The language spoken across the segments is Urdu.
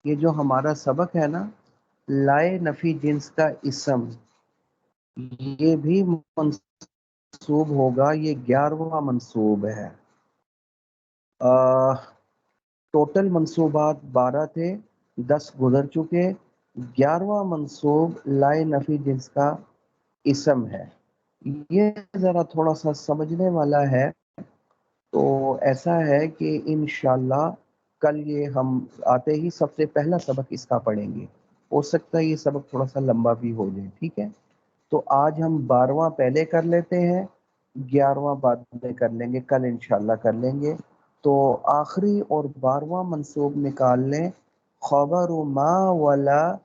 یہ جو ہمارا سبق ہے نا، لائے نفی جنس کا اسم، یہ بھی منصوب ہوگا، یہ 11واں منصوب ہے۔ ٹوٹل منصوبات 12 تھے، 10 گزر چکے، 11واں منصوب لائے نفی جنس کا اسم ہے۔ یہ ذرا تھوڑا سا سمجھنے والا ہے، تو ایسا ہے کہ انشاءاللہ کل یہ ہم آتے ہی سب سے پہلا سبق اس کا پڑھیں گے۔ ہو سکتا ہے یہ سبق تھوڑا سا لمبا بھی ہو جائے، ٹھیک ہے؟ تو آج ہم 12واں پہلے کر لیتے ہیں، 11واں بعد میں کر لیں گے، کل انشاءاللہ کر لیں گے۔ تو آخری اور 12واں منصوب نکال لیں، خبر ما ولا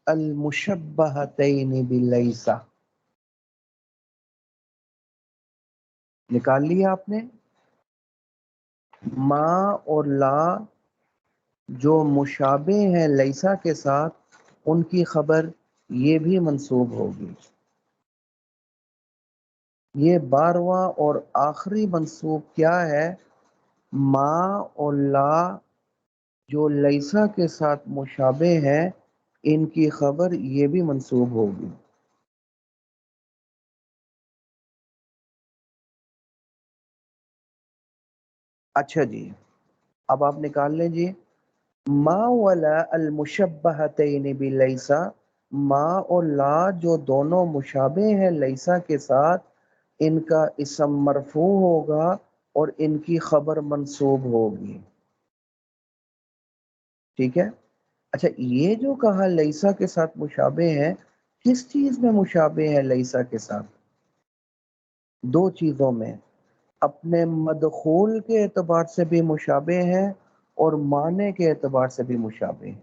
المشبہتین بلیسا۔ نکال لیا آپ نے؟ ما اور لا جو مشابہ ہیں لیسا کے ساتھ، ان کی خبر یہ بھی منصوب ہوگی۔ یہ 12واں اور آخری منصوب کیا ہے؟ ما اور لا جو لیسا کے ساتھ مشابہ ہیں، ان کی خبر یہ بھی منصوب ہوگی۔ اچھا جی، اب آپ نکال لیں جی، ما ولا المشبہتین بلیسا، ما اور لا جو دونوں مشابہ ہیں لیسا کے ساتھ، ان کا اسم مرفوع ہوگا اور ان کی خبر منصوب ہوگی، ٹھیک ہے؟ اچھا، یہ جو کہا لیسا کے ساتھ مشابہ ہیں، کس چیز میں مشابہ ہیں لیسا کے ساتھ؟ دو چیزوں میں، اپنے مدخول کے اعتبار سے بھی مشابہ ہیں اور معنی کے اعتبار سے بھی مشابہ ہیں۔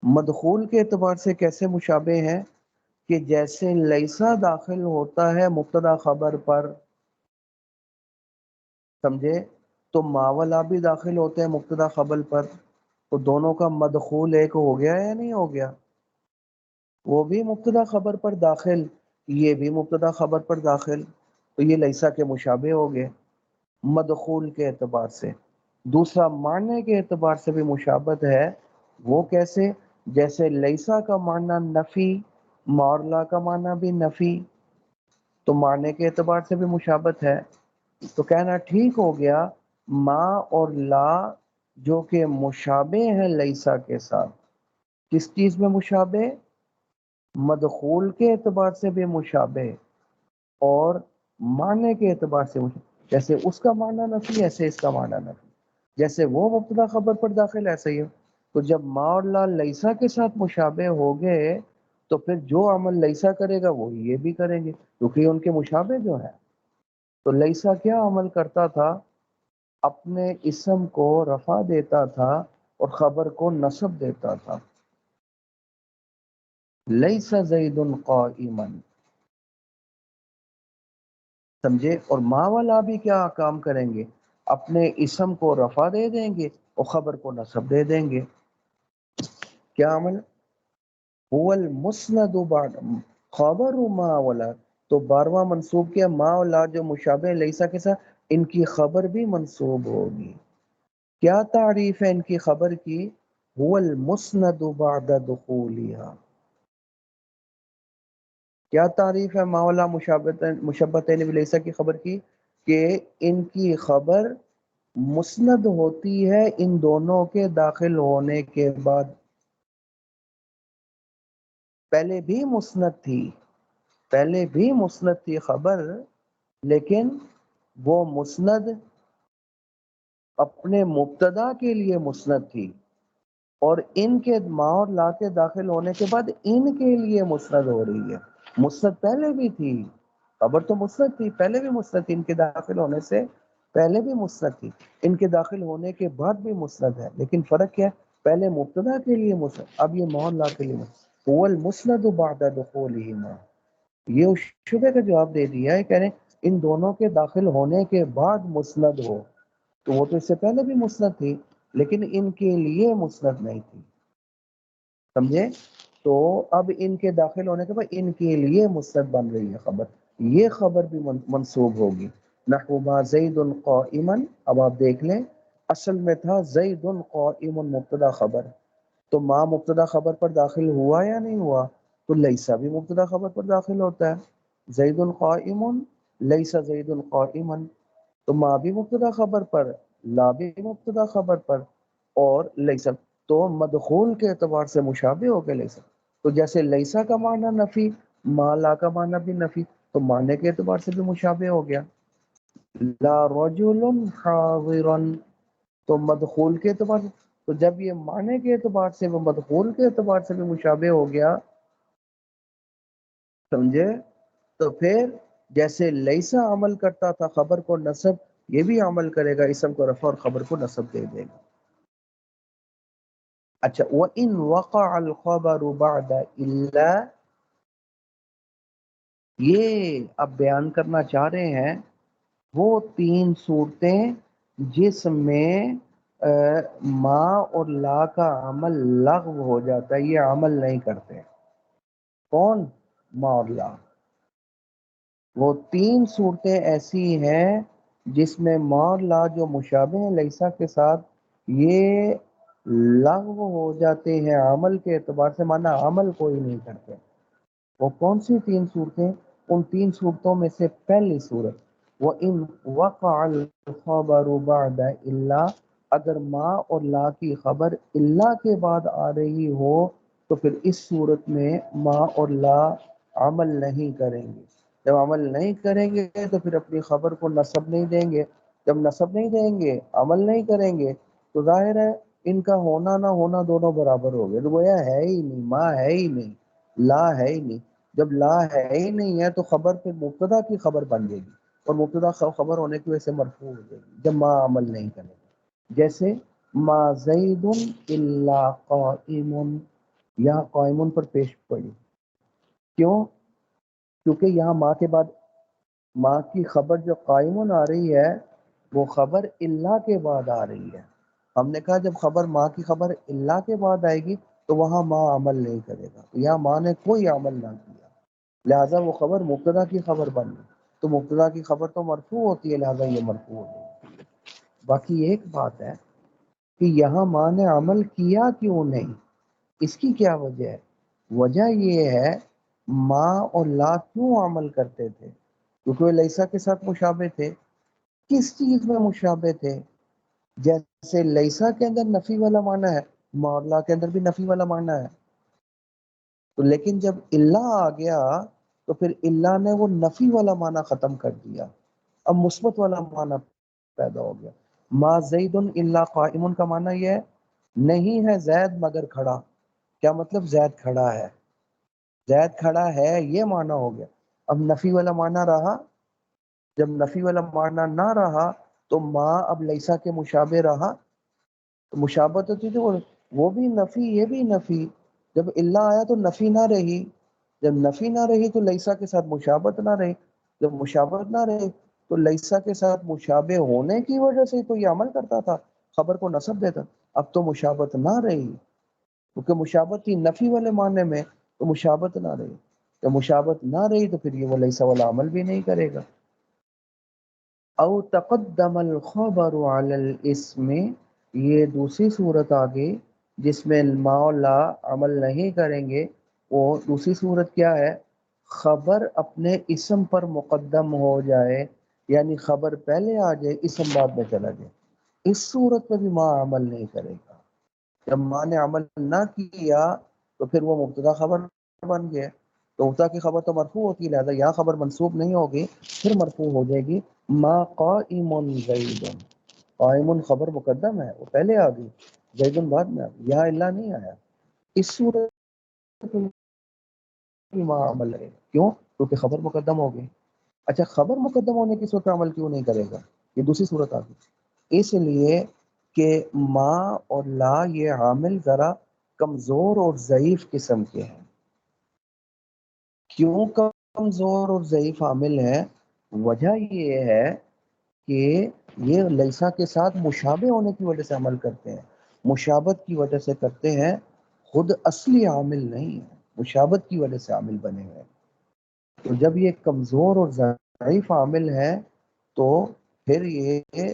مدخول کے اعتبار سے کیسے مشابہ ہیں؟ کہ جیسے لیسا داخل ہوتا ہے مبتدا خبر پر، سمجھے؟ تو ماولا بھی داخل ہوتے ہیں مبتدا خبر پر، تو دونوں کا مدخول ایک ہو گیا یا نہیں ہو گیا؟ وہ بھی مبتدا خبر پر داخل، یہ بھی مبتدا خبر پر داخل، تو یہ لیسا کے مشابہ ہو گئے مدخول کے اعتبار سے۔ دوسرا معنی کے اعتبار سے بھی مشابہت ہے، وہ کیسے؟ جیسے لیسا کا معنی نفی، مورلا کا معنی بھی نفی، تو معنی کے اعتبار سے بھی مشابہت ہے۔ تو کہنا ٹھیک ہو گیا، ما اور لا جو کہ مشابہ ہیں لیسا کے ساتھ، کس چیز میں مشابہ؟ مدخول کے اعتبار سے بھی مشابہ اور معنی کے اعتبار سے مشابہ۔ جیسے اس کا معنی نفی، ایسے اس کا معنی نفی، جیسے وہ مبتدا خبر پر داخل ایسا ہی ہو۔ تو جب ما اور لا لیسا کے ساتھ مشابہ ہو گئے، تو پھر جو عمل لیسا کرے گا وہ یہ بھی کریں گے، کیونکہ ان کے مشابہ جو ہیں۔ تو لیسا کیا عمل کرتا تھا؟ اپنے اسم کو رفع دیتا تھا اور خبر کو نصب دیتا تھا۔ لیس زید قائما، سمجھے؟ اور ما والا بھی کیا کام کریں گے؟ اپنے اسم کو رفع دے دیں گے اور خبر کو نصب دے دیں گے۔ کیا عمل؟ هو المسند بعد خبر ما ولا، تو 12واں منصوب کیا؟ ما ولا جو مشابہ لیسا کے ساتھ، ان کی خبر بھی منصوب ہوگی۔ کیا تعریف ہے ان کی خبر کی؟ هو المسند بعد دخولها۔ کیا تعریف ہے ماولا مشبہتین بلیسا کی خبر کی؟ کہ ان کی خبر مسند ہوتی ہے ان دونوں کے داخل ہونے کے بعد۔ پہلے بھی مسند تھی، پہلے بھی مسند تھی خبر، لیکن وہ مسند اپنے مبتدا کے لیے مسند تھی، اور ان کے ما اور لا کے داخل ہونے کے بعد ان کے لیے مسند ہو رہی ہے۔ مسند پہلے بھی تھی، خبر تو مسند تھی، پہلے بھی مسند تھی، ان کے داخل ہونے سے پہلے بھی مسند تھی، ان کے داخل ہونے کے بعد بھی مسند ہے، لیکن فرق کیا ہے؟ پہلے مبتدا کے لیے مسند، اب یہ ما اور لا کے لیے مسند۔ هو المسند بعد دخولهما، یہ اس شبہ کا جواب دے دیا ہے، کہہ رہے ہیں ان دونوں کے داخل ہونے کے بعد مسند ہو، تو وہ تو اس سے پہلے بھی مسند تھی لیکن ان کے لیے مسند نہیں تھی، سمجھے؟ تو اب ان کے داخل ہونے کے بعد ان کے لیے مسند بن رہی ہے خبر، یہ خبر بھی منصوب ہوگی۔ نحو ما زید قائما، اب آپ دیکھ لیں اصل میں تھا زید قائم مبتدا خبر، تو ما مبتدا خبر پر داخل ہوا یا نہیں ہوا؟ تو لیسا بھی مبتدا خبر پر داخل ہوتا ہے، زید قائم لیسا زید قائما، تو ما بھی مبتدا خبر پر، لا بھی مبتدا خبر پر، اور لیسا تو مدخول کے اعتبار سے مشابہ ہو کے لیسا، تو جیسے لیسا کا معنی نفی، ما لا کا معنی بھی نفی، تو معنی کے اعتبار سے بھی مشابہ ہو گیا۔ لا رجل حاضرا، تو مدخول کے اعتبار سے، تو جب یہ معنی کے اعتبار سے وہ مدخول کے اعتبار سے بھی مشابہ ہو گیا، سمجھے؟ تو پھر جیسے لیسا عمل کرتا تھا خبر کو نصب، یہ بھی عمل کرے گا، اسم کو رفع اور خبر کو نصب دے دے گا۔ اچھا، وَإِن وَقَعَ الْخَبَرُ بَعْدَ إِلَّا، یہ اب بیان کرنا چاہ رہے ہیں وہ 3 صورتیں جس میں ما اور لا کا عمل لغو ہو جاتا ہے، یہ عمل نہیں کرتے۔ کون؟ ما اور لا۔ وہ 3 صورتیں ایسی ہیں جس میں ما اور لا جو مشابہ ہیں لیسا کے ساتھ، یہ لغو ہو جاتے ہیں عمل کے اعتبار سے، مانا عمل کوئی نہیں کرتے۔ وہ کون سی 3 صورتیں؟ ان 3 صورتوں میں سے پہلی صورت وَإِن وَقَعَ الْخَبَرُ بَعْدَ إِلَّا، اگر ما اور لا کی خبر اللہ کے بعد آ رہی ہو تو پھر اس صورت میں ما اور لا عمل نہیں کریں گے۔ جب عمل نہیں کریں گے تو پھر اپنی خبر کو نصب نہیں دیں گے، جب نصب نہیں دیں گے، عمل نہیں کریں گے، تو ظاہر ہے ان کا ہونا نہ ہونا دونوں برابر ہو گئے، تو گویا ہے ہی نہیں، ما ہے ہی نہیں، لا ہے ہی نہیں۔ جب لا ہے ہی نہیں ہے تو خبر پھر مبتدا کی خبر بن جائے گی، اور مبتدا خبر ہونے کی وجہ سے مرفوع ہو جائے گی جب ما عمل نہیں کرے گا۔ جیسے ما زید الا قائم، یہاں قائم پر پیش پڑی، کیوں؟ کیونکہ یہاں ما کے بعد ما کی خبر جو قائم آ رہی ہے وہ خبر اللہ کے بعد آ رہی ہے۔ ہم نے کہا جب خبر ما کی خبر اللہ کے بعد آئے گی تو وہاں ما عمل نہیں کرے گا، تو یہاں ما نے کوئی عمل نہ کیا، لہذا وہ خبر مبتدا کی خبر بن گئی، تو مبتدا کی خبر تو مرفوع ہوتی ہے، لہذا یہ مرفوع ہو گئی۔ باقی ایک بات ہے کہ یہاں ما نے عمل کیا کیوں نہیں، اس کی کیا وجہ ہے؟ وجہ یہ ہے ما اور لا کیوں عمل کرتے تھے؟ کیونکہ وہ لیسا کے ساتھ مشابہ تھے۔ کس چیز میں مشابہ تھے؟ جیسے لیسا کے اندر نفی والا معنی ہے، ما اور لا کے اندر بھی نفی والا معنی ہے، تو لیکن جب اللہ آ گیا تو پھر اللہ نے وہ نفی والا معنی ختم کر دیا، اب مثبت والا معنی پیدا ہو گیا۔ ما زید الا قائم کا معنی یہ ہے نہیں ہے زید مگر کھڑا، کیا مطلب؟ زید کھڑا ہے، زید کھڑا ہے، یہ معنی ہو گیا۔ اب نفی والا معنی رہا، جب نفی والا معنی نہ رہا تو ما اب لیسا کے مشابہ رہا، تو مشابہت ہوتی تھی، وہ بھی نفی یہ بھی نفی، جب اللہ آیا تو نفی نہ رہی، جب نفی نہ رہی تو لیسا کے ساتھ مشابہت نہ رہی، جب مشابہت نہ رہی تو لیسا کے ساتھ مشابہ ہونے کی وجہ سے تو یہ عمل کرتا تھا، خبر کو نصب دیتا، اب تو مشابہت نہ رہی، کیونکہ مشابہت تھی نفی والے معنی میں، تو مشابہت نہ رہی، جب مشابہت نہ رہی تو پھر یہ وہ لیسا والا عمل بھی نہیں کرے گا۔ او تقدم الخبر علی الاسم، یہ دوسری صورت آ گئی جس میں ما و لا عمل نہیں کریں گے، وہ دوسری صورت کیا ہے؟ خبر اپنے اسم پر مقدم ہو جائے، یعنی خبر پہلے آ جائے، اسم بعد میں چلا جائے، اس صورت میں بھی ما عمل نہیں کرے گا۔ جب ما نے عمل نہ کیا تو پھر وہ مبتدا خبر بن گیا، تو مبتدا کی خبر تو مرفوع ہوتی ہے، لہذا یہاں خبر منصوب نہیں ہوگی، پھر مرفوع ہو جائے گی ما قائم زید، قائم خبر مقدم ہے، وہ پہلے آ گئی، زید بعد میں آ گئی، یہاں اللہ نہیں آیا، اس صورت میں ما عمل کرے گا، کیوں؟ کیونکہ خبر مقدم ہو گئی۔ اچھا، خبر مقدم ہونے کی صورت عمل کیوں نہیں کرے گا؟ یہ دوسری صورت آ گئی، اس لیے کہ ما اور لا یہ عامل ذرا کمزور اور ضعیف قسم کے ہیں۔ کیوں کمزور اور ضعیف عامل ہے؟ وجہ یہ ہے کہ یہ لیسا کے ساتھ مشابہ ہونے کی وجہ سے عمل کرتے ہیں، مشابہت کی وجہ سے کرتے ہیں، خود اصلی عامل نہیں ہے، مشابہت کی وجہ سے عامل بنے ہوئے ہیں۔ تو جب یہ کمزور اور ضعیف عامل ہے تو پھر یہ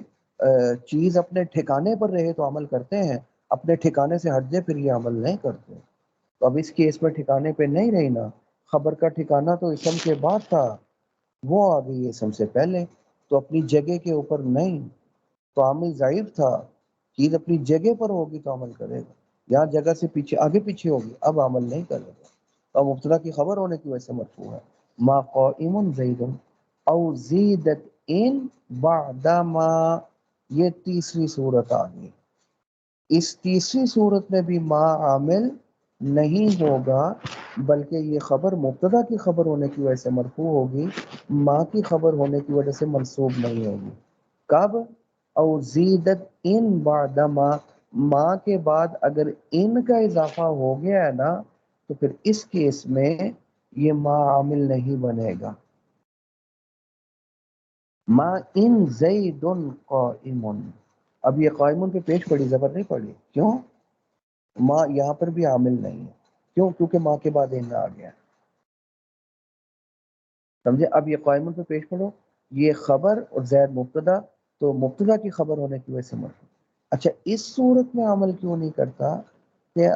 چیز اپنے ٹھکانے پر رہے تو عمل کرتے ہیں، اپنے ٹھکانے سے ہٹ جائے پھر یہ عمل نہیں کرتے۔ تو اب اس کیس میں ٹھکانے پہ نہیں رہی نا، خبر کا ٹھکانہ تو اسم کے بعد تھا، وہ آ گئی اسم سے پہلے، تو اپنی جگہ کے اوپر نہیں، تو عامل ضعیف تھا، چیز اپنی جگہ پر ہوگی تو عمل کرے گا، یہاں جگہ سے پیچھے آگے پیچھے ہوگی اب عمل نہیں کرے گا۔ اور مبتدا کی خبر ہونے کی وجہ سے مرفوع ہے، ما قائم زید او زیدت ان بعد ما، یہ تیسری صورت آ گئی۔ اس تیسری صورت میں بھی ما عامل نہیں ہوگا، بلکہ یہ خبر مبتدا کی خبر ہونے کی وجہ سے مرفوع ہوگی، ما کی خبر ہونے کی وجہ سے منصوب نہیں ہوگی۔ کب؟ او زیدت ان بعد ما کے بعد اگر ان کا اضافہ ہو گیا ہے نا تو پھر اس کیس میں یہ ما عامل نہیں بنے گا۔ ما ان زید قائم، اب یہ قائم پہ پیش پڑی، زبر نہیں پڑی، کیوں؟ ما یہاں پر بھی عامل نہیں ہے، کیوں؟ کیونکہ ما کے بعد ان آ گیا، سمجھے؟ اب یہ قائم پہ پیش پڑھو، یہ خبر اور زید مبتدا، تو مبتدا کی خبر ہونے کی وجہ سے مرفوع۔ اچھا اس صورت میں عمل کیوں نہیں کرتا کہ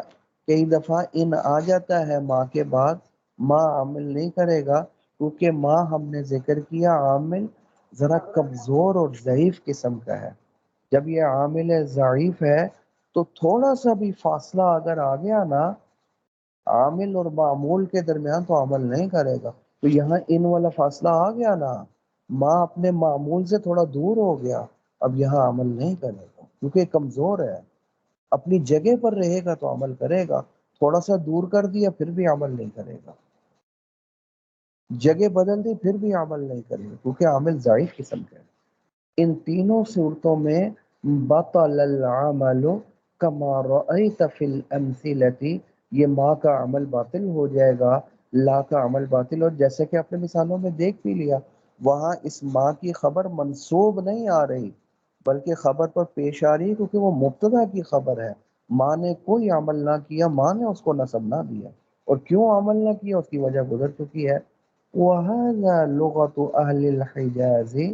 کئی دفعہ ان آ جاتا ہے ماں کے بعد، ماں عامل نہیں کرے گا، کیونکہ ماں ہم نے ذکر کیا عامل ذرا کمزور اور ضعیف قسم کا ہے۔ جب یہ عامل ضعیف ہے تو تھوڑا سا بھی فاصلہ اگر آ گیا نا عامل اور معمول کے درمیان تو عمل نہیں کرے گا۔ تو یہاں ان والا فاصلہ آ گیا نا، ماں اپنے معمول سے تھوڑا دور ہو گیا، اب یہاں عمل نہیں کرے گا کیونکہ کمزور ہے، اپنی جگہ پر رہے گا تو عمل کرے گا، تھوڑا سا دور کر دیا پھر بھی عمل نہیں کرے گا، جگہ بدل دی پھر بھی عمل نہیں کرے گا، کیونکہ عامل ضعیف قسم کا ہے۔ ان تینوں صورتوں میں بطل العمل کما رأیت فی الامثلۃ، یہ ما کا عمل باطل ہو جائے گا، لا کا عمل باطل، اور جیسے کہ اپنے مثالوں میں دیکھ بھی لیا وہاں اس ما کی خبر منصوب نہیں آ رہی بلکہ خبر پر پیش آ رہی ہے، کیونکہ وہ مبتدا کی خبر ہے، ماں نے کوئی عمل نہ کیا، ماں نے اس کو نصب نہ دیا، اور کیوں عمل نہ کیا اس کی وجہ گزر چکی ہے۔ وَهَذَا لُغَةُ أَهْلِ الْحِجَازِ،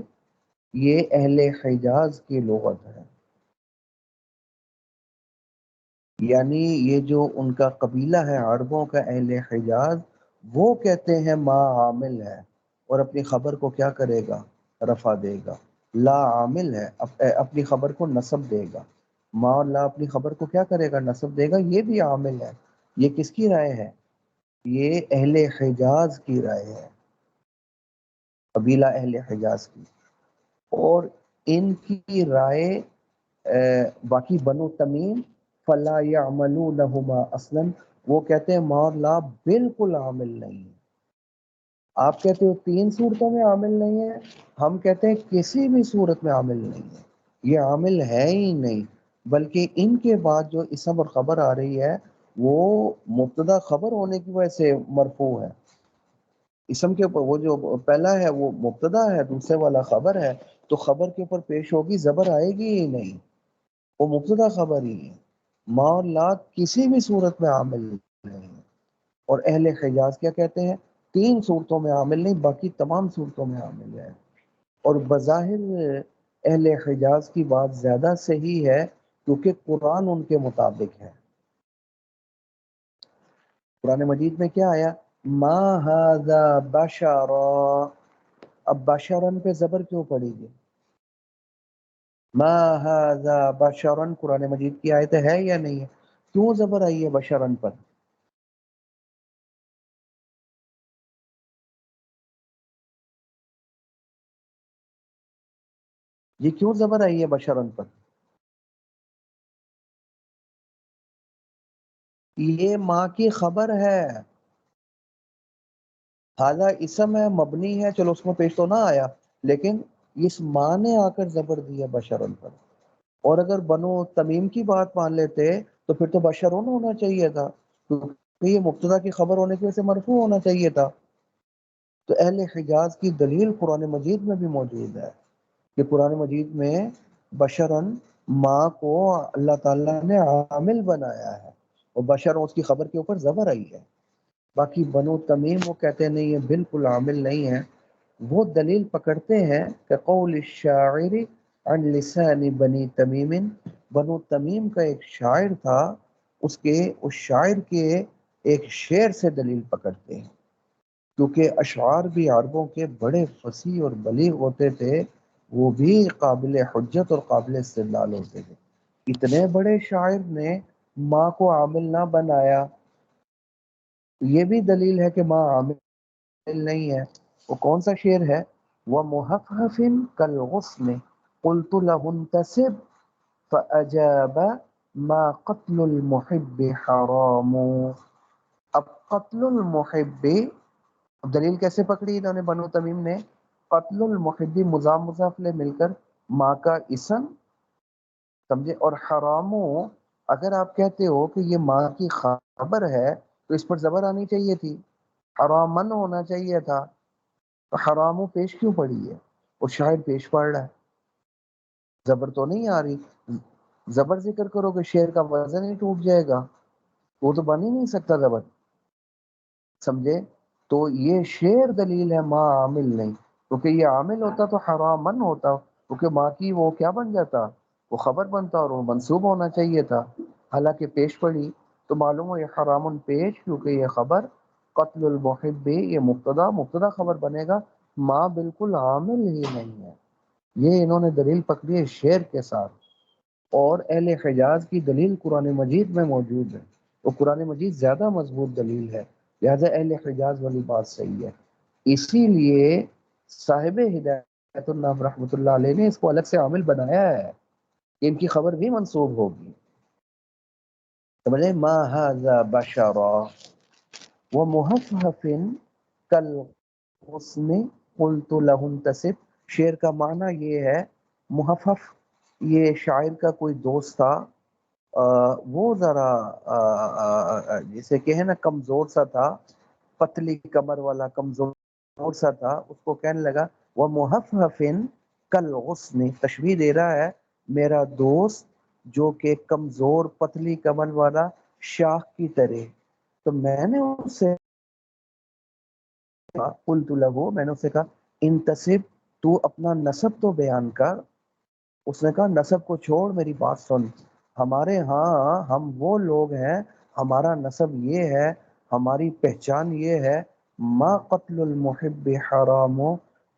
یہ اہل حجاز کی لغت ہے، یعنی یہ جو ان کا قبیلہ ہے عربوں کا اہل حجاز، وہ کہتے ہیں ما عامل ہے اور اپنی خبر کو کیا کرے گا؟ رفع دے گا، لا عامل ہے اپنی خبر کو نصب دے گا، ما اور لا اپنی خبر کو کیا کرے گا؟ نصب دے گا، یہ بھی عامل ہے۔ یہ کس کی رائے ہے؟ یہ اہل حجاز کی رائے ہے، قبیلہ اہل حجاز کی، اور ان کی رائے باقی بنو تمیم فلا یعملونہما اصلا، وہ کہتے ہیں ما اور لا بالکل عامل نہیں ہے۔ آپ کہتے ہو تین صورتوں میں عامل نہیں ہے، ہم کہتے ہیں کسی بھی صورت میں عامل نہیں ہے، یہ عامل ہے ہی نہیں، بلکہ ان کے بعد جو اسم اور خبر آ رہی ہے وہ مبتدا خبر ہونے کی وجہ سے مرفوع ہے، اسم کے اوپر وہ جو پہلا ہے وہ مبتدا ہے، دوسرے والا خبر ہے، تو خبر کے اوپر پیش ہوگی، زبر آئے گی ہی نہیں، وہ مبتدا خبر ہی ہے، ما اور لا کسی بھی صورت میں عامل نہیں ہے۔ اور اہل حجاز کیا کہتے ہیں؟ تین صورتوں میں عامل نہیں، باقی تمام صورتوں میں عامل ہے، اور بظاہر اہل حجاز کی بات زیادہ صحیح ہے کیونکہ قرآن ان کے مطابق ہے۔ قرآن مجید میں کیا آیا؟ ما ھذا بشرا، اب بشرن پہ زبر کیوں پڑی گی؟ ما ھذا بشرن قرآن مجید کی آیت ہے یا نہیں ہے؟ کیوں زبر آئی ہے بشرن پر؟ یہ کیوں زبر آئی ہے بشرن پر؟ یہ ماں کی خبر ہے، حالا اسم ہے، مبنی ہے، چلو اس میں پیش تو نہ آیا، لیکن اس ماں نے آ کر زبر دیا بشرن پر، اور اگر بنو تمیم کی بات مان لیتے تو پھر تو بشرون ہونا چاہیے تھا، کیونکہ یہ مبتدا کی خبر ہونے کی وجہ سے مرفوع ہونا چاہیے تھا۔ تو اہل حجاز کی دلیل قرآن مجید میں بھی موجود ہے کہ قرآن مجید میں بشرن ماں کو اللہ تعالیٰ نے عامل بنایا ہے، اور بشر اس کی خبر کے اوپر زبر آئی ہے۔ باقی بنو تمیم وہ کہتے ہیں نہیں یہ بالکل عامل نہیں ہے، وہ دلیل پکڑتے ہیں کہ قول الشاعر عن لسان بنی تمیم، بنو تمیم کا ایک شاعر تھا، اس شاعر کے ایک شعر سے دلیل پکڑتے ہیں، کیونکہ اشعار بھی عربوں کے بڑے فصیح اور بلیغ ہوتے تھے، وہ بھی قابل حجت اور قابل استدلال ہوتے تھے۔ اتنے بڑے شاعر نے ماں کو عامل نہ بنایا، یہ بھی دلیل ہے کہ ماں عامل نہیں ہے۔ وہ کون سا شعر ہے؟ وَمُحَفَّفٍ كَالْغُصْنِ قُلْتُ لَهُ انْتَسِبْ فَأَجَابَ مَا قَتْلُ الْمُحِبِّ حَرَامُ۔ اب قتل المحب، اب دلیل کیسے پکڑی انہوں نے بنو تمیم نے؟ قتل المحب مضاف مضاف لے مل کر ماں کا اسم، سمجھے، اور حرامو اگر آپ کہتے ہو کہ یہ ماں کی خبر ہے تو اس پر زبر آنی چاہیے تھی، حرامن ہونا چاہیے تھا، تو حرامو پیش کیوں پڑی ہے؟ اور شاعر پیش پڑ رہا ہے، زبر تو نہیں آ رہی، زبر ذکر کرو کہ شعر کا وزن ہی ٹوٹ جائے گا، وہ تو بن ہی نہیں سکتا زبر، سمجھے؟ تو یہ شعر دلیل ہے، ماں عامل نہیں، کیونکہ یہ عامل ہوتا تو حرامن ہوتا، کیونکہ ماں کی وہ کیا بن جاتا، وہ خبر بنتا اور وہ منصوب ہونا چاہیے تھا، حالانکہ پیش پڑی تو معلوم ہو یہ حرامن پیش، کیونکہ یہ خبر قتل المحب یہ مبتدا، مبتدا خبر بنے گا، ماں بالکل عامل ہی نہیں ہے۔ یہ انہوں نے دلیل پکڑی ہے شعر کے ساتھ، اور اہل حجاز کی دلیل قرآن مجید میں موجود ہے، وہ قرآن مجید زیادہ مضبوط دلیل ہے، لہذا اہل حجاز والی بات صحیح ہے۔ اسی لیے صاحب ہدایت النام رحمۃ اللہ علیہ نے اس کو الگ سے عامل بنایا ہے کہ ان کی خبر بھی منسوب ہوگی، سمجھے؟ ما ھذا بشرا ومحفحف کالغصن قلت له انتسب، شعر کا معنی یہ ہے، محفف یہ شاعر کا کوئی دوست تھا، وہ ذرا جسے کہ ہے نا کمزور سا تھا، پتلی کمر والا کمزور سا تھا، اس کو کہنے لگا وہ محفف کالغصن، تشبیہ دے رہا ہے میرا دوست جو کہ کمزور پتلی کمر والا شاخ کی طرح، تو میں نے اس سے قلت له، میں نے اسے کہا انتصب، تو اپنا نسب تو بیان کر۔ اس نے کہا نسب کو چھوڑ، میری بات سن، ہمارے ہاں ہم وہ لوگ ہیں، ہمارا نسب یہ ہے، ہماری پہچان یہ ہے، ما قتل المحب حرام،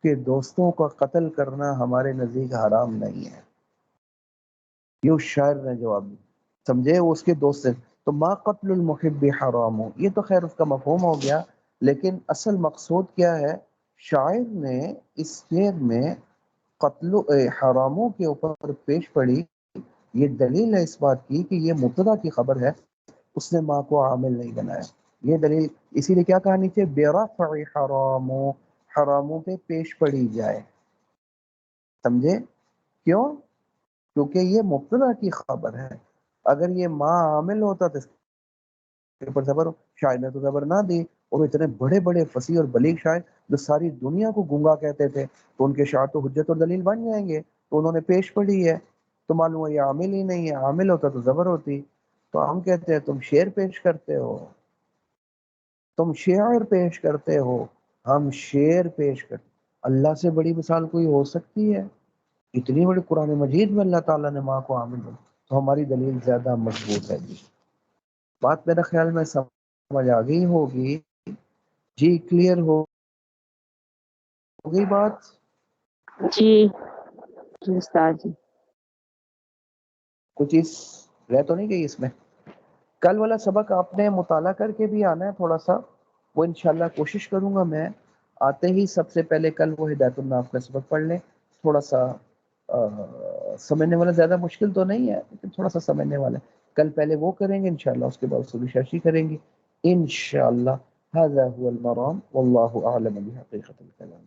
کہ دوستوں کا قتل کرنا ہمارے نزدیک حرام نہیں ہے۔ یہ اس شاعر نے جواب دیا، سمجھے؟ وہ اس کے دوست سے، تو ما قتل المحب حرام، یہ تو خیر اس کا مفہوم ہو گیا، لیکن اصل مقصود کیا ہے؟ شاعر نے اس شعر میں قتل حراموں کے اوپر پیش پڑی، یہ دلیل ہے اس بات کی کہ یہ مبتدا کی خبر ہے، اس نے ماں کو عامل نہیں بنایا، یہ دلیل، اسی لیے کیا کہا نیچے برفع حراموں، حراموں پہ پیش پڑی جائے، سمجھے؟ کیوں؟ کیونکہ یہ مبتدا کی خبر ہے، اگر یہ ماں عامل ہوتا تو اس کے اوپر زبر ہو، شاعر نے تو زبر نہ دی، اور اتنے بڑے بڑے فصیح اور بلیغ شاعر جو ساری دنیا کو گونگا کہتے تھے، تو ان کے شعر تو حجت اور دلیل بن جائیں گے، تو انہوں نے پیش پڑھی ہے، تو معلوم ہے یہ عامل ہی نہیں ہے، عامل ہوتا تو زبر ہوتی، تو ہم کہتے ہیں تم شعر پیش کرتے ہو، تم شعر پیش کرتے ہو، ہم شعر پیش کرتے، اللہ سے بڑی مثال کوئی ہو سکتی ہے؟ اتنی بڑی قرآن مجید میں اللہ تعالیٰ نے ماں کو عامل بنا، تو ہماری دلیل زیادہ مضبوط ہے جی۔ بات میرا خیال میں سمجھ آ گئی ہوگی جی، کلیئر ہو گئی بات؟ جی جی استاد جی۔ کچھ چیز رہ تو نہیں گئی اس میں؟ کل والا سبق آپ نے مطالعہ کر کے بھی آنا ہے تھوڑا سا، وہ انشاءاللہ کوشش کروں گا میں آتے ہی سب سے پہلے کل وہ ہدایت الناف کا سبق پڑھ لیں، تھوڑا سا سمجھنے والا، زیادہ مشکل تو نہیں ہے لیکن تھوڑا سا سمجھنے والا ہے، کل پہلے وہ کریں گے انشاءاللہ، اس کے بعد اصول شرشی کریں گے انشاءاللہ۔ هذا هو المرام والله اعلم بحقیقت الکلام۔